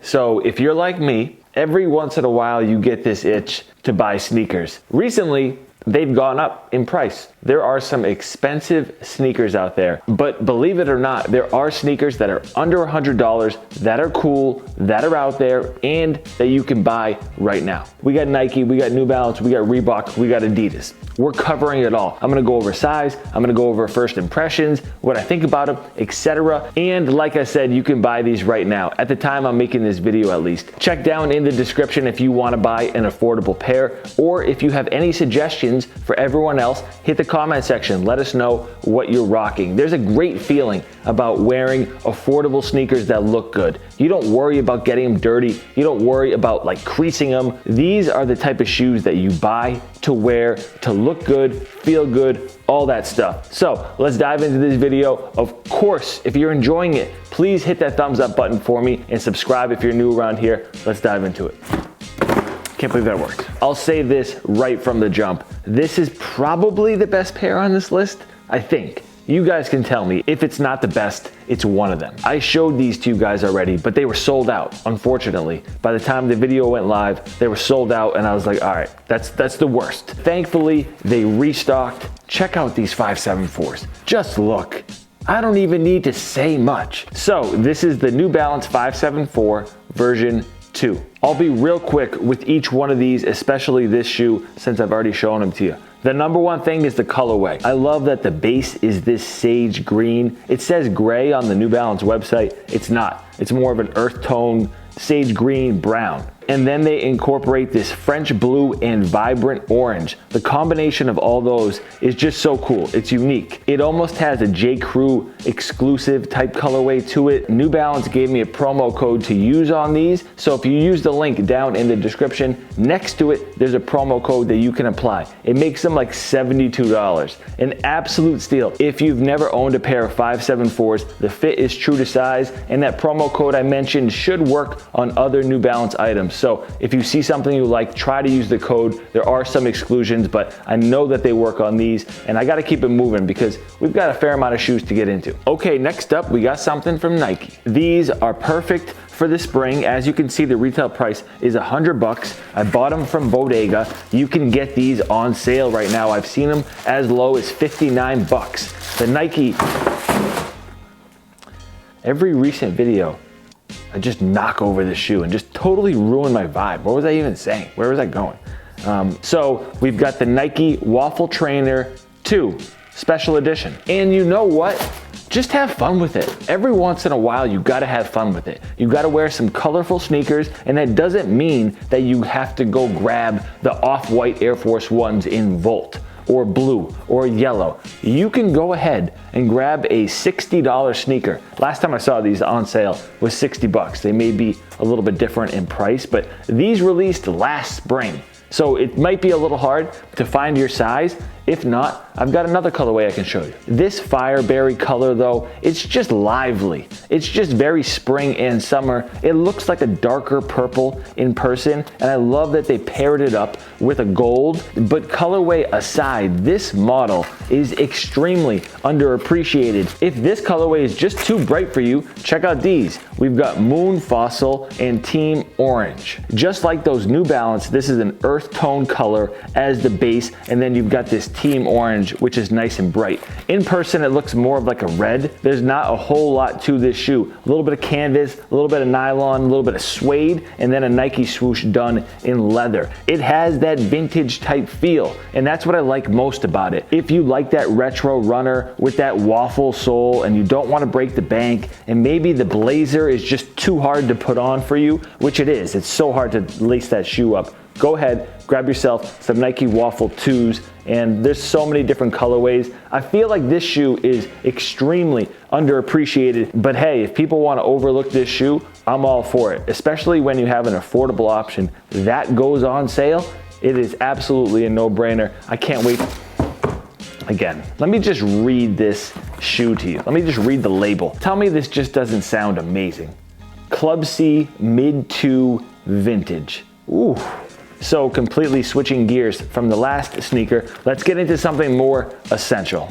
So if you're like me, every once in a while you get this itch to buy sneakers. Recently, they've gone up in price. There are some expensive sneakers out there, but believe it or not, there are sneakers that are under $100 that are cool, that are out there, and that you can buy right now. We got Nike, we got New Balance, we got Reebok, we got Adidas. We're covering it all. I'm gonna go over size, I'm gonna go over first impressions, what I think about them, etc. And like I said, you can buy these right now. At the time I'm making this video at least. Check down in the description if you wanna buy an affordable pair, or if you have any suggestions for everyone else, hit the comment section. Let us know what you're rocking. There's a great feeling about wearing affordable sneakers that look good. You don't worry about getting them dirty. You don't worry about like creasing them. These are the type of shoes that you buy to wear, to look good, feel good, all that stuff. So let's dive into this video. Of course, if you're enjoying it, please hit that thumbs up button for me and subscribe if you're new around here. Let's dive into it. Can't believe that worked. I'll say this right from the jump. This is probably the best pair on this list, I think. You guys can tell me if it's not the best, it's one of them. I showed these to you guys already, but they were sold out, unfortunately. By the time the video went live, they were sold out and I was like, all right, that's the worst. Thankfully, they restocked. Check out these 574s. Just look. I don't even need to say much. So this is the New Balance 574 version 2. I'll be real quick with each one of these, especially this shoe, since I've already shown them to you. The number one thing is the colorway. I love that the base is this sage green. It says gray on the New Balance website. It's not. It's more of an earth tone, sage green, brown. And then they incorporate this French blue and vibrant orange. The combination of all those is just so cool. It's unique. It almost has a J. Crew exclusive type colorway to it. New Balance gave me a promo code to use on these. So if you use the link down in the description, next to it, there's a promo code that you can apply. It makes them like $72. An absolute steal. If you've never owned a pair of 574s, the fit is true to size, and that promo code I mentioned should work on other New Balance items. So if you see something you like, try to use the code. There are some exclusions, but I know that they work on these, and I gotta keep it moving because we've got a fair amount of shoes to get into. Okay, next up, we got something from Nike. These are perfect for the spring. As you can see, the retail price is $100. I bought them from Bodega. You can get these on sale right now. I've seen them as low as $59. The Nike, every recent video, I just knock over this shoe and just totally ruin my vibe. What was I even saying? Where was I going? So we've got the Nike Waffle Trainer 2 Special Edition. And you know what? Just have fun with it. Every once in a while, you gotta have fun with it. You gotta wear some colorful sneakers, and that doesn't mean that you have to go grab the off-white Air Force Ones in Volt, or blue, or yellow. You can go ahead and grab a $60 sneaker. Last time I saw these on sale was $60. They may be a little bit different in price, but these released last spring. So it might be a little hard to find your size. If not, I've got another colorway I can show you. This Fireberry color though, it's just lively. It's just very spring and summer. It looks like a darker purple in person, and I love that they paired it up with a gold. But colorway aside, this model is extremely underappreciated. If this colorway is just too bright for you, check out these. We've got Moon Fossil and Team Orange. Just like those New Balance, this is an earth tone color as the base, and then you've got this Team Orange, which is nice and bright. In person, it looks more of like a red. There's not a whole lot to this shoe. A little bit of canvas, a little bit of nylon, a little bit of suede, and then a Nike swoosh done in leather. It has that vintage type feel, and that's what I like most about it. If you like that retro runner with that waffle sole and you don't want to break the bank, and maybe the blazer is just too hard to put on for you, which it is. It's so hard to lace that shoe up. Go ahead, grab yourself some Nike Waffle 2s, and there's so many different colorways. I feel like this shoe is extremely underappreciated, but hey, if people want to overlook this shoe, I'm all for it, especially when you have an affordable option that goes on sale. It is absolutely a no-brainer. I can't wait. Again, let me just read this shoe to you. Let me just read the label. Tell me this just doesn't sound amazing. Club C Mid 2 Vintage. Ooh. So completely switching gears from the last sneaker, let's get into something more essential.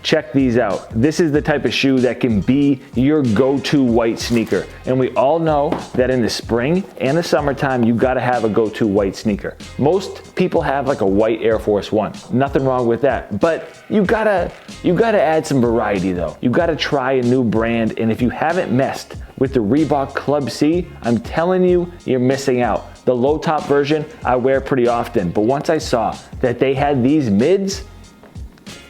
check these out. This is the type of shoe that can be your go-to white sneaker. And we all know that in the spring and the summertime, you've got to have a go-to white sneaker. Most people have like a white Air Force One. Nothing wrong with that. But you gotta add some variety though. You gotta try a new brand. And if you haven't messed with the Reebok Club C, I'm telling you, you're missing out. The low top version I wear pretty often, but once I saw that they had these mids,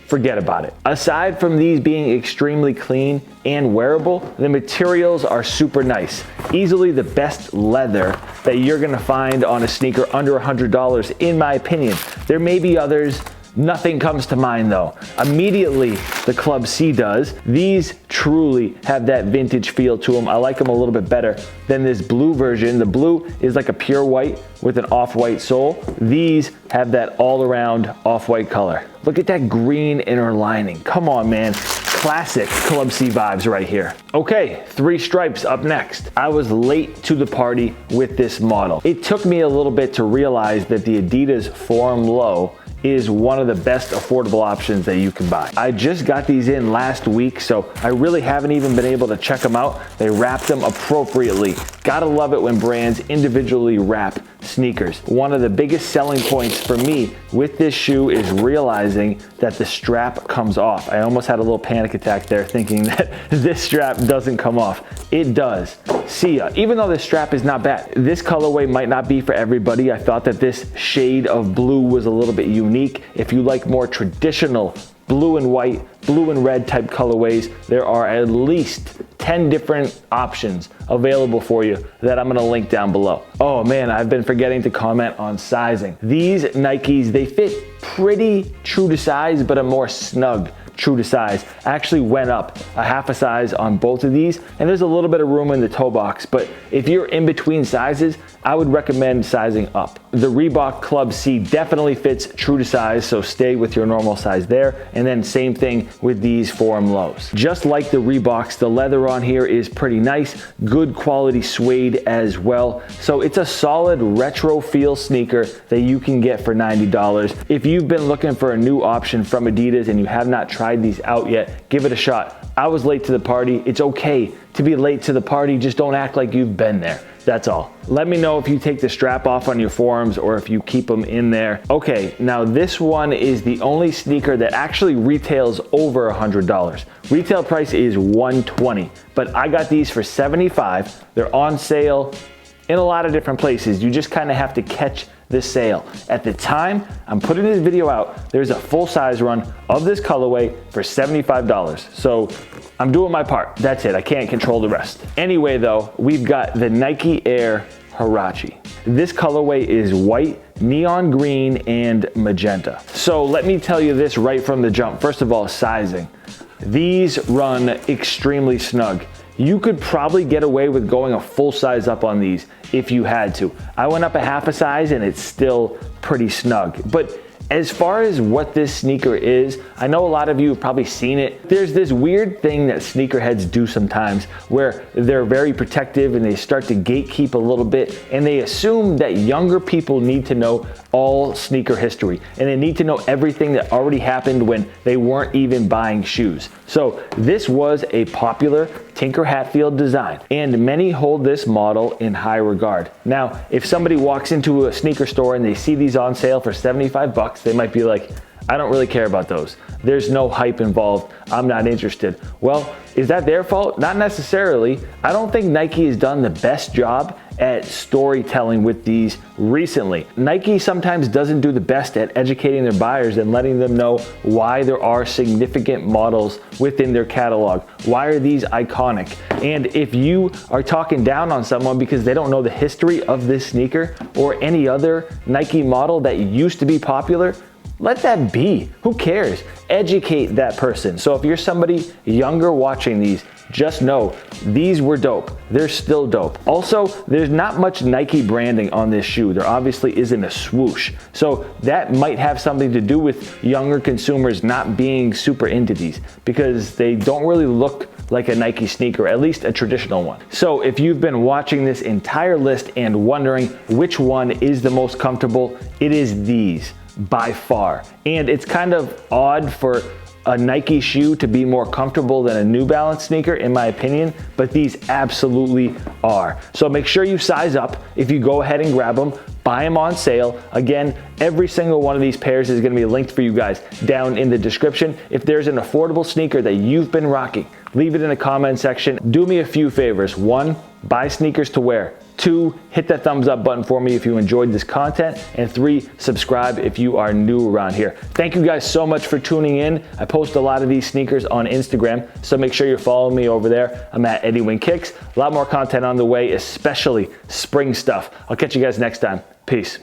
forget about it. Aside from these being extremely clean and wearable, the materials are super nice. Easily the best leather that you're gonna find on a sneaker under $100 in my opinion. There may be others. Nothing comes to mind though. Immediately, the Club C does. These truly have that vintage feel to them. I like them a little bit better than this blue version. The blue is like a pure white with an off-white sole. These have that all-around off-white color. Look at that green inner lining. Come on, man. Classic Club C vibes right here. Okay, 3 stripes up next. I was late to the party with this model. It took me a little bit to realize that the Adidas Form Low is one of the best affordable options that you can buy. I just got these in last week, so I really haven't even been able to check them out. They wrapped them appropriately. Gotta love it when brands individually wrap sneakers. One of the biggest selling points for me with this shoe is realizing that the strap comes off. I almost had a little panic attack there thinking that this strap doesn't come off. It does. See ya. Even though this strap is not bad, this colorway might not be for everybody. I thought that this shade of blue was a little bit unique. If you like more traditional blue and white, blue and red type colorways, there are at least 10 different options available for you that I'm gonna link down below. Oh man, I've been forgetting to comment on sizing. These Nikes, they fit pretty true to size, but a more snug true to size. I actually went up a half a size on both of these, and there's a little bit of room in the toe box, but if you're in between sizes, I would recommend sizing up. The Reebok Club C definitely fits true to size, so stay with your normal size there, and then same thing with these Form Lows. Just like the Reeboks, the leather on here is pretty nice, good quality suede as well, so it's a solid retro feel sneaker that you can get for $90. If you've been looking for a new option from Adidas and you have not tried these out yet, give it a shot. I was late to the party. It's okay to be late to the party, just don't act like you've been there. That's all. Let me know if you take the strap off on your forums or if you keep them in there. Okay, now this one is the only sneaker that actually retails over $100. Retail price is $120, but I got these for $75. They're on sale in a lot of different places. You just kind of have to catch this sale. At the time I'm putting this video out, there's a full size run of this colorway for $75. So I'm doing my part. That's it. I can't control the rest. Anyway though, we've got the Nike Air Hirachi. This colorway is white, neon green, and magenta. So let me tell you this right from the jump. First of all, sizing. These run extremely snug. You could probably get away with going a full size up on these if you had to. I went up a half a size and it's still pretty snug. But as far as what this sneaker is, I know a lot of you have probably seen it. There's this weird thing that sneakerheads do sometimes where they're very protective and they start to gatekeep a little bit, and they assume that younger people need to know all sneaker history and they need to know everything that already happened when they weren't even buying shoes. So this was a popular Tinker Hatfield design, and many hold this model in high regard. Now, if somebody walks into a sneaker store and they see these on sale for 75 bucks, they might be like, I don't really care about those. There's no hype involved. I'm not interested. Well, is that their fault? Not necessarily. I don't think Nike has done the best job at storytelling with these recently. Nike sometimes doesn't do the best at educating their buyers and letting them know why there are significant models within their catalog. Why are these iconic? And if you are talking down on someone because they don't know the history of this sneaker or any other Nike model that used to be popular, let that be. Who cares? Educate that person. So if you're somebody younger watching these, just know these were dope. They're still dope. Also, there's not much Nike branding on this shoe. There obviously isn't a swoosh. So that might have something to do with younger consumers not being super into these because they don't really look like a Nike sneaker, at least a traditional one. So if you've been watching this entire list and wondering which one is the most comfortable, it is these by far. And it's kind of odd for a Nike shoe to be more comfortable than a New Balance sneaker, in my opinion, but these absolutely are. So make sure you size up. If you go ahead and grab them, buy them on sale. Again, every single one of these pairs is gonna be linked for you guys down in the description. If there's an affordable sneaker that you've been rocking, leave it in the comment section. Do me a few favors. 1, buy sneakers to wear. 2, hit that thumbs up button for me if you enjoyed this content. And 3, subscribe if you are new around here. Thank you guys so much for tuning in. I post a lot of these sneakers on Instagram, so make sure you're following me over there. I'm at Eddiewinkicks. A lot more content on the way, especially spring stuff. I'll catch you guys next time. Peace.